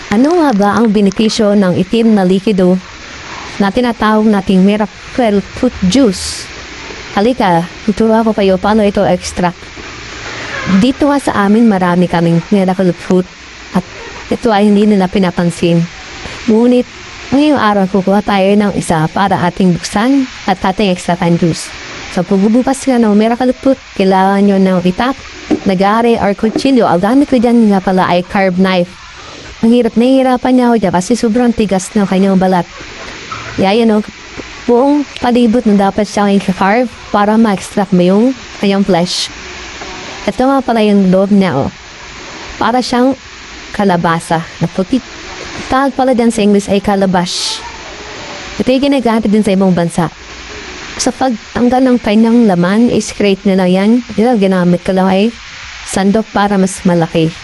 Ano nga ba ang benepisyo ng itim na likido na tinatawag nating miracle fruit juice? Halika, tutuwa ko kayo paano ito extract. Dito nga sa amin marami kaming miracle fruit at ito ay hindi nila pinapansin. Ngunit ngayong araw kukuha tayo ng isa para ating buksan at ating extract ang juice. So pagbubukas ka ng miracle fruit, kailangan nyo ng itak, nagari or kutsilyo. Ang gamit ko dyan nga pala ay carved knife. Ang hirap, nahihirapan niya ako dyan kasi sobrang tigas ng kanyang balat. Yan o, buong palibot na dapat siyang i-carve para ma-extract mo yung kanyang flesh. Ito nga pala yung loob niya o. Para siyang kalabasa na puti. Tawag pala dyan sa English ay calabash. Ito yung ginagamit din sa ibang bansa. Sa pagtanggal ng kanyang laman, i-scrape nila yan. Ito ginamit ko lang ay sandok para mas malaki.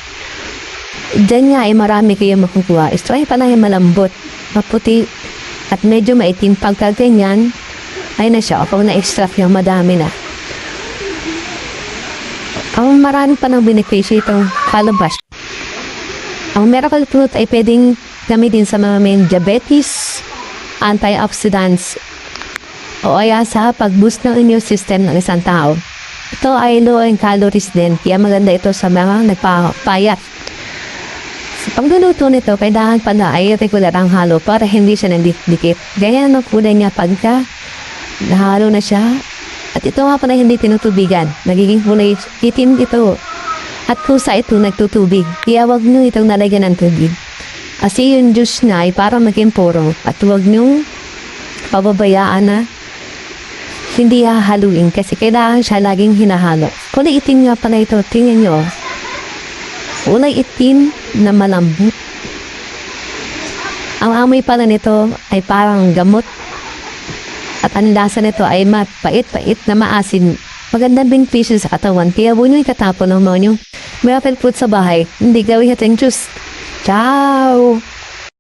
Diyan nga ay marami kayo makukuha. Ito ay pala yung malambot, maputi, at medyo maitim. Pagka ganyan, ay na siya. Kapag na-extract yung madami na. Ang marami pa ng benepisyo itong calabash. Ang miracle fruit ay pwedeng gamitin sa mga may diabetes, antioxidants, o kaya sa pag-boost ng immune system ng isang tao. Ito ay low in calories din, kaya maganda ito sa mga nagpapayat. Sa pagluluto nito, kailangan pala ay regular ang halo para hindi siya nandikit. Ganyan ang kulay niya pagka nahalo na siya. At ito nga pala hindi tinutubigan. Nagiging kulay itim ito. At kusa ito nagtutubig. Kaya wag nyo itong nalagyan ng tubig. Kasi yung juice na ay para maging puro. At wag nyo pababayaan na hindi hahaluin kasi kailangan siya laging hinahalo. Kulay itim nga pala ito. Tingnan nyo. Kulay itim na malambot. Ang amoy pala nito ay parang gamot. At ang lasa nito ay mapait-pait na maasin. Magandang benepisyo sa katawan. Kaya huwag nyo ikatapon ng mga nyo. May apple fruit sa bahay. Hindi gawin natin juice. Ciao!